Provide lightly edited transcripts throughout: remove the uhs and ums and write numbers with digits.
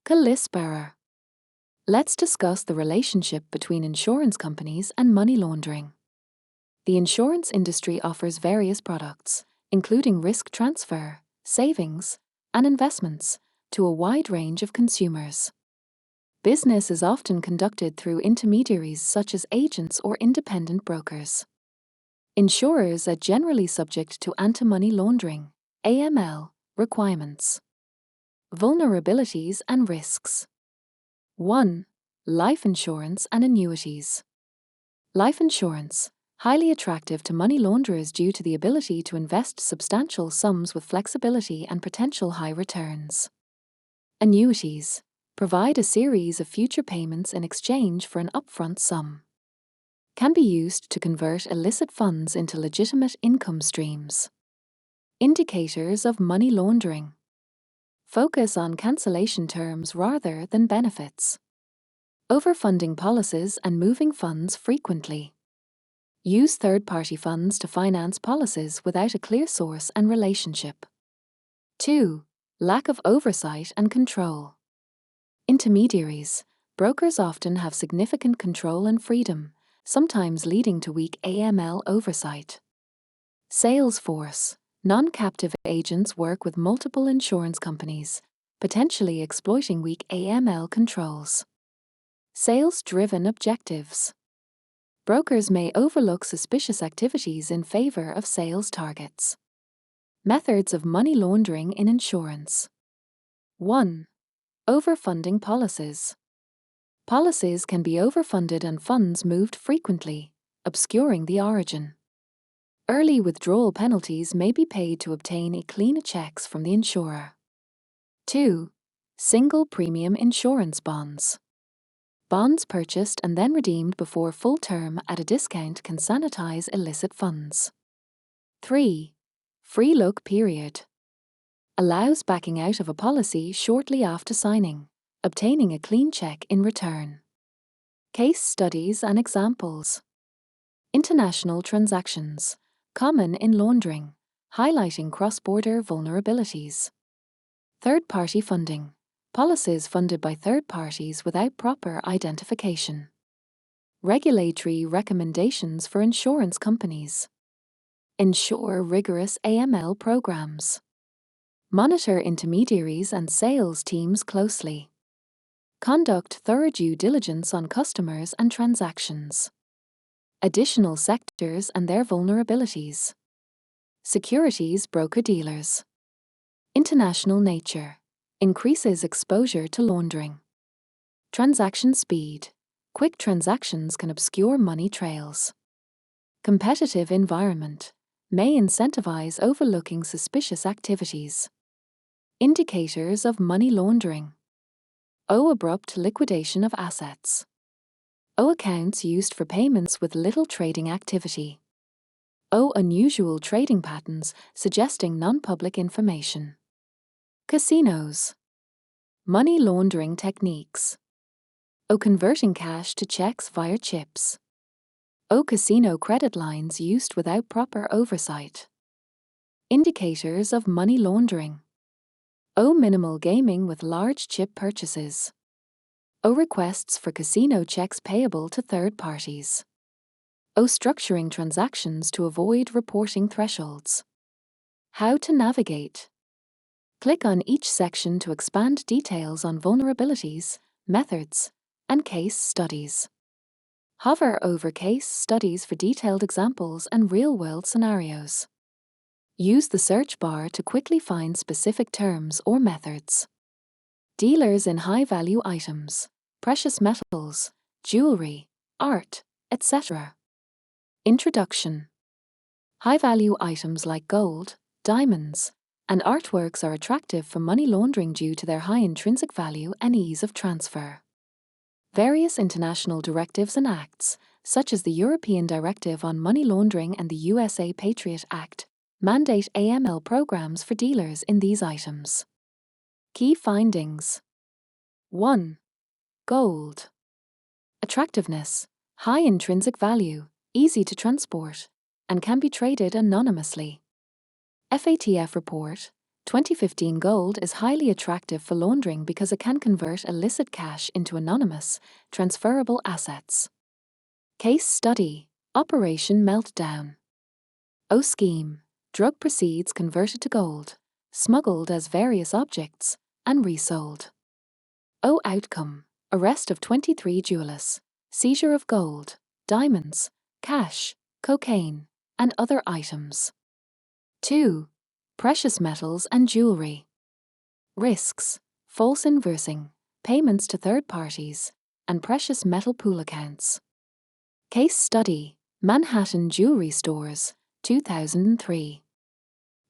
Bearer. Let's discuss the relationship between insurance companies and money laundering. The insurance industry offers various products, including risk transfer, savings, and investments, to a wide range of consumers. Business is often conducted through intermediaries such as agents or independent brokers. Insurers are generally subject to anti-money laundering (AML) requirements. Vulnerabilities and risks. 1. Life insurance and annuities. Life insurance, highly attractive to money launderers due to the ability to invest substantial sums with flexibility and potential high returns. Annuities provide a series of future payments in exchange for an upfront sum. Can be used to convert illicit funds into legitimate income streams. Indicators of money laundering. Focus on cancellation terms rather than benefits. Overfunding policies and moving funds frequently. Use third-party funds to finance policies without a clear source and relationship. 2. Lack of oversight and control. Intermediaries, brokers often have significant control and freedom, sometimes leading to weak AML oversight. Sales force. Non-captive agents work with multiple insurance companies, potentially exploiting weak AML controls. Sales-driven objectives. Brokers may overlook suspicious activities in favor of sales targets. Methods of money laundering in insurance. 1. Overfunding policies. Policies can be overfunded and funds moved frequently, obscuring the origin. Early withdrawal penalties may be paid to obtain clean checks from the insurer. 2. Single premium insurance bonds. Bonds purchased and then redeemed before full term at a discount can sanitize illicit funds. 3. Free look period. Allows backing out of a policy shortly after signing, obtaining a clean check in return. Case studies and examples. International transactions. Common in laundering, highlighting cross-border vulnerabilities. Third-party funding. Policies funded by third parties without proper identification. Regulatory recommendations for insurance companies. Ensure rigorous AML programs. Monitor intermediaries and sales teams closely. Conduct thorough due diligence on customers and transactions. Additional sectors and their vulnerabilities. Securities broker-dealers. International nature. Increases exposure to laundering. Transaction speed. Quick transactions can obscure money trails. Competitive environment. May incentivize overlooking suspicious activities. Indicators of money laundering. Abrupt liquidation of assets. Accounts used for payments with little trading activity. Unusual trading patterns suggesting non-public information. Casinos. Money laundering techniques. Converting cash to checks via chips. Casino credit lines used without proper oversight. Indicators of money laundering. Minimal gaming with large chip purchases. Requests for casino checks payable to third parties. Structuring transactions to avoid reporting thresholds. How to navigate. Click on each section to expand details on vulnerabilities, methods, and case studies. Hover over case studies for detailed examples and real-world scenarios. Use the search bar to quickly find specific terms or methods. Dealers in high-value items, precious metals, jewelry, art, etc. Introduction. High-value items like gold, diamonds, and artworks are attractive for money laundering due to their high intrinsic value and ease of transfer. Various international directives and acts, such as the European Directive on Money Laundering and the USA Patriot Act, mandate AML programs for dealers in these items. Key findings. 1. Gold. Attractiveness, high intrinsic value, easy to transport, and can be traded anonymously. FATF report, 2015 gold is highly attractive for laundering because it can convert illicit cash into anonymous, transferable assets. Case study: Operation Meltdown. O scheme: drug proceeds converted to gold, smuggled as various objects, and resold. O outcome: arrest of 23 jewelers, seizure of gold, diamonds, cash, cocaine, and other items. 2. Precious metals and jewelry. Risks: false invoicing, payments to third parties, and precious metal pool accounts. Case study: Manhattan Jewelry Stores, 2003.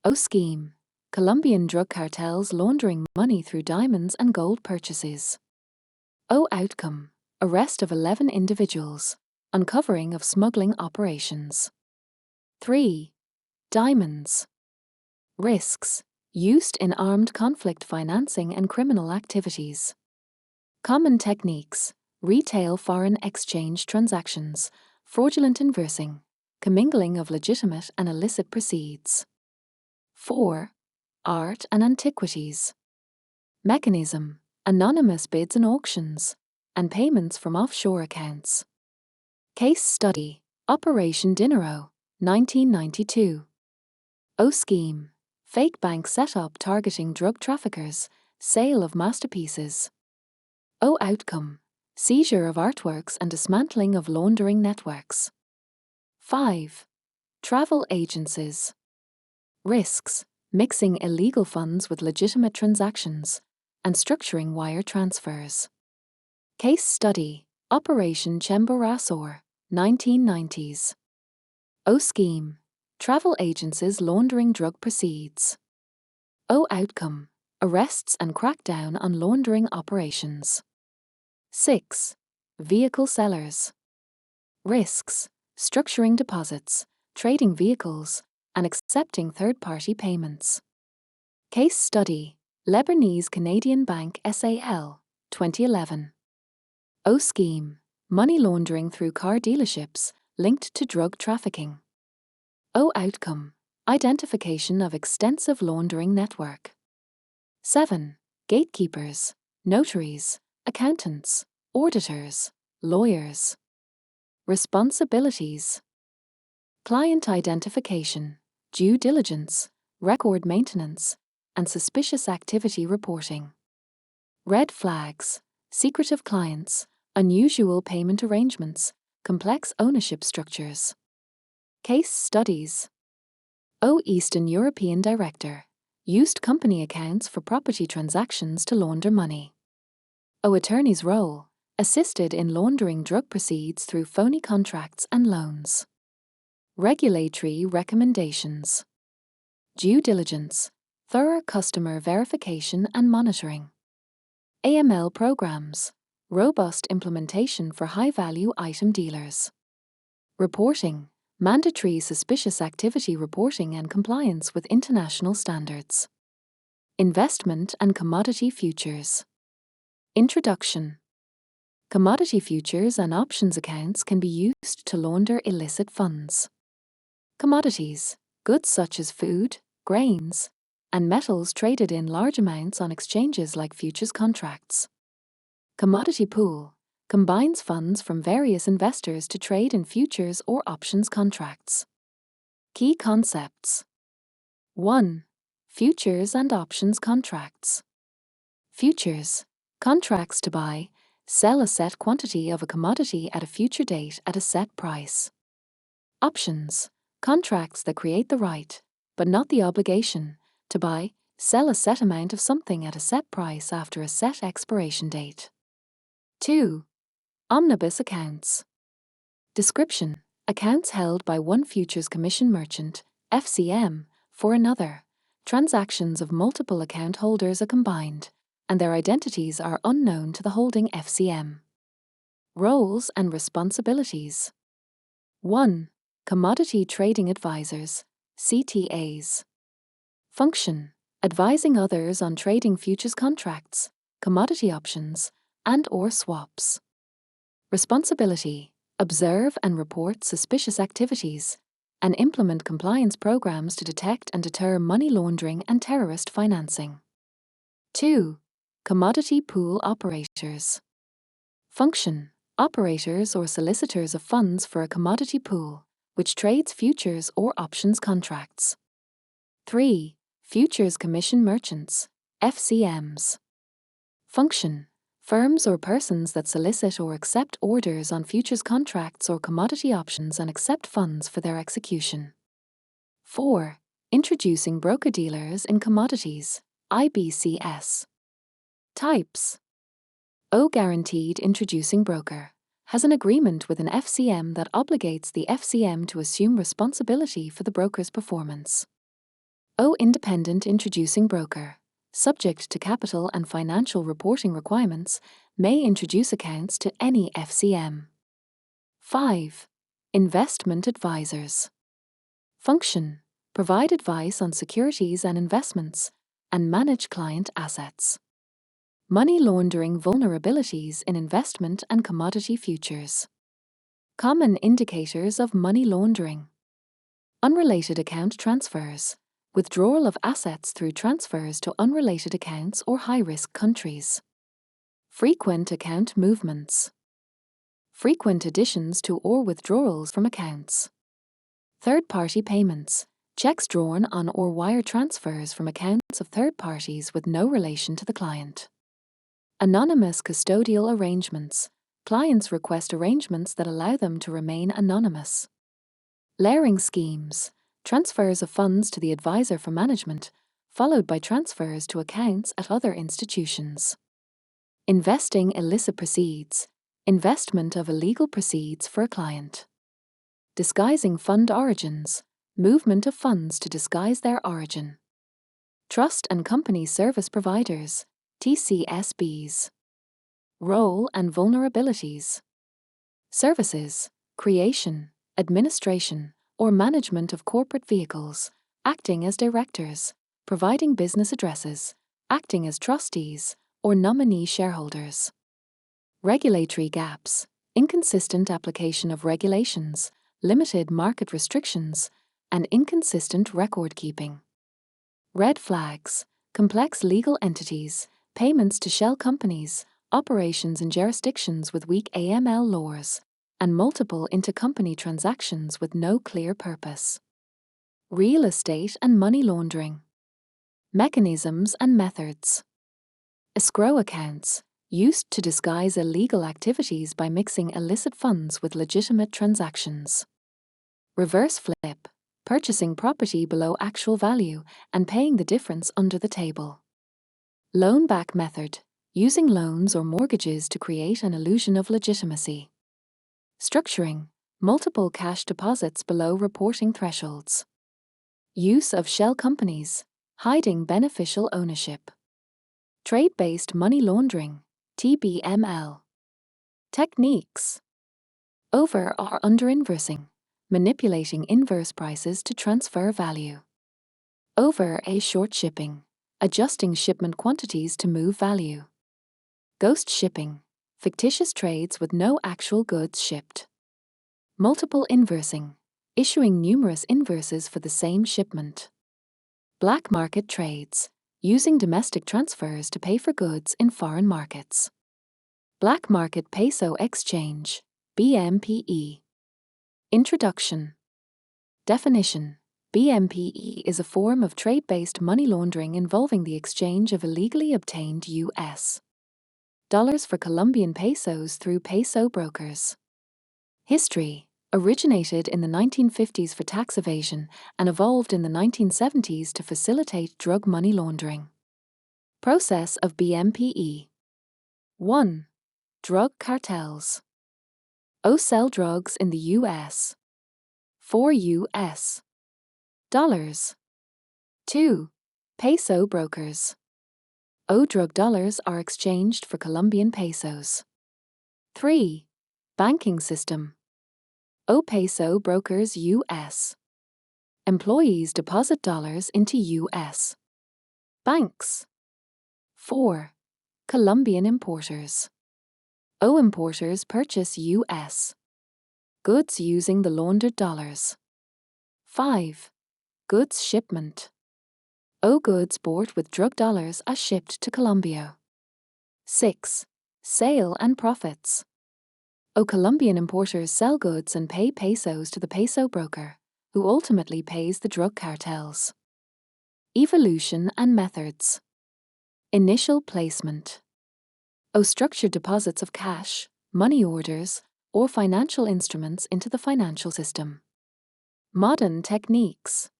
O scheme: Colombian drug cartels laundering money through diamonds and gold purchases. O outcome: arrest of 11 individuals, uncovering of smuggling operations. 3. Diamonds. Risks: used in armed conflict financing and criminal activities. Common techniques: retail foreign exchange transactions, fraudulent invoicing, commingling of legitimate and illicit proceeds. 4. Art and antiquities. Mechanism: anonymous bids and auctions, and payments from offshore accounts. Case study: Operation Dinero, 1992. O scheme: fake bank setup targeting drug traffickers, sale of masterpieces. O outcome: seizure of artworks and dismantling of laundering networks. 5. Travel agencies. Risks: mixing illegal funds with legitimate transactions, and structuring wire transfers. Case study: Operation Chemborassor, 1990s. O scheme: travel agencies laundering drug proceeds. O outcome: arrests and crackdown on laundering operations. 6. Vehicle sellers. Risks: structuring deposits, trading vehicles, and accepting third-party payments. Case study: Lebanese Canadian Bank SAL, 2011. O scheme: money laundering through car dealerships linked to drug trafficking. O outcome: identification of extensive laundering network. 7. Gatekeepers, notaries, accountants, auditors, lawyers. Responsibilities: client identification, due diligence, record maintenance, and suspicious activity reporting. Red flags: secretive clients, unusual payment arrangements, complex ownership structures. Case studies: O Eastern European Director used company accounts for property transactions to launder money. O Attorney's role: assisted in laundering drug proceeds through phony contracts and loans. Regulatory recommendations: due diligence, thorough customer verification and monitoring. AML programs: robust implementation for high-value item dealers. Reporting: mandatory suspicious activity reporting and compliance with international standards. Investment and commodity futures. Introduction. Commodity futures and options accounts can be used to launder illicit funds. Commodities: goods such as food, grains, and metals traded in large amounts on exchanges like futures contracts. Commodity pool: combines funds from various investors to trade in futures or options contracts. Key concepts: 1. Futures and options contracts. Futures: contracts to buy, sell a set quantity of a commodity at a future date at a set price. Options: contracts that create the right, but not the obligation, to buy, sell a set amount of something at a set price after a set expiration date. 2. Omnibus accounts. Description: accounts held by one futures commission merchant, FCM, for another. Transactions of multiple account holders are combined, and their identities are unknown to the holding FCM. Roles and responsibilities. 1. Commodity Trading Advisors, CTAs. Function: advising others on trading futures contracts, commodity options, and/or swaps. Responsibility: observe and report suspicious activities, and implement compliance programs to detect and deter money laundering and terrorist financing. 2. Commodity pool operators. Function: operators or solicitors of funds for a commodity pool, which trades futures or options contracts. 3. Futures commission merchants, FCMs. Function: firms or persons that solicit or accept orders on futures contracts or commodity options and accept funds for their execution. 4. Introducing broker-dealers in commodities, IBCS. Types: O. Guaranteed introducing broker has an agreement with an FCM that obligates the FCM to assume responsibility for the broker's performance. O. Independent introducing broker, subject to capital and financial reporting requirements, may introduce accounts to any FCM. 5. Investment advisors. Function: provide advice on securities and investments, and manage client assets. Money laundering vulnerabilities in investment and commodity futures. Common indicators of money laundering: unrelated account transfers, withdrawal of assets through transfers to unrelated accounts or high-risk countries. Frequent account movements. Frequent additions to or withdrawals from accounts. Third-party payments, checks drawn on or wire transfers from accounts of third parties with no relation to the client. Anonymous custodial arrangements. Clients request arrangements that allow them to remain anonymous. Layering schemes. Transfers of funds to the advisor for management, followed by transfers to accounts at other institutions. Investing illicit proceeds. Investment of illegal proceeds for a client. Disguising fund origins. Movement of funds to disguise their origin. Trust and company service providers, TCSBs. Role and vulnerabilities. Services: creation, administration, or management of corporate vehicles, acting as directors, providing business addresses, acting as trustees, or nominee shareholders. Regulatory gaps: inconsistent application of regulations, limited market restrictions, and inconsistent record keeping. Red flags: complex legal entities, payments to shell companies, operations in jurisdictions with weak AML laws, and multiple intercompany transactions with no clear purpose. Real estate and money laundering. Mechanisms and methods. Escrow accounts, used to disguise illegal activities by mixing illicit funds with legitimate transactions. Reverse flip, purchasing property below actual value and paying the difference under the table. Loan back method, using loans or mortgages to create an illusion of legitimacy. Structuring, multiple cash deposits below reporting thresholds. Use of shell companies, hiding beneficial ownership. Trade-based money laundering, TBML. Techniques: over or under inversing, manipulating inverse prices to transfer value. Over a short shipping, adjusting shipment quantities to move value. Ghost shipping, fictitious trades with no actual goods shipped. Multiple inversing, issuing numerous inverses for the same shipment. Black market trades, using domestic transfers to pay for goods in foreign markets. Black market peso exchange, BMPE. Introduction. Definition: BMPE is a form of trade-based money laundering involving the exchange of illegally obtained U.S. dollars for Colombian pesos through peso brokers. History: originated in the 1950s for tax evasion and evolved in the 1970s to facilitate drug money laundering. Process of BMPE. 1. Drug cartels. O sell drugs in the U.S. for U.S. dollars. 2. Peso brokers. O drug dollars are exchanged for Colombian pesos. 3. Banking system. O peso brokers U.S. Employees deposit dollars into U.S. banks. 4. Colombian importers. O importers purchase U.S. goods using the laundered dollars. 5. Goods shipment. O goods bought with drug dollars are shipped to Colombia. 6. Sale and profits. O Colombian importers sell goods and pay pesos to the peso broker, who ultimately pays the drug cartels. Evolution and methods. Initial placement. O structured deposits of cash, money orders, or financial instruments into the financial system. Modern techniques.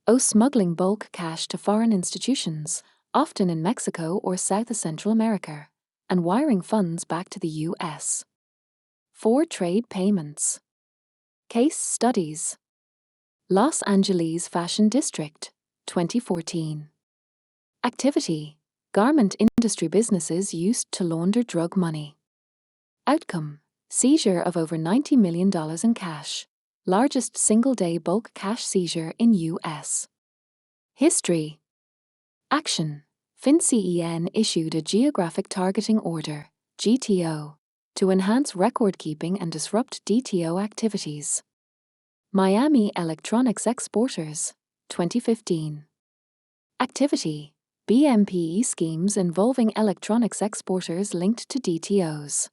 O smuggling bulk cash to foreign institutions, often in Mexico or South Central America, and wiring funds back to the US. 4 trade payments. Case studies. Los Angeles Fashion District, 2014. Activity: garment industry businesses used to launder drug money. Outcome: seizure of over $90 million in cash, largest single-day bulk cash seizure in US. History. Action: FinCEN issued a Geographic Targeting Order, GTO, to enhance record-keeping and disrupt DTO activities. Miami Electronics Exporters, 2015. Activity: BMPE schemes involving electronics exporters linked to DTOs.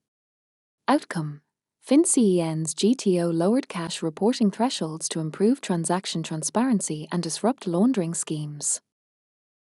Outcome: FinCEN's GTO lowered cash reporting thresholds to improve transaction transparency and disrupt laundering schemes.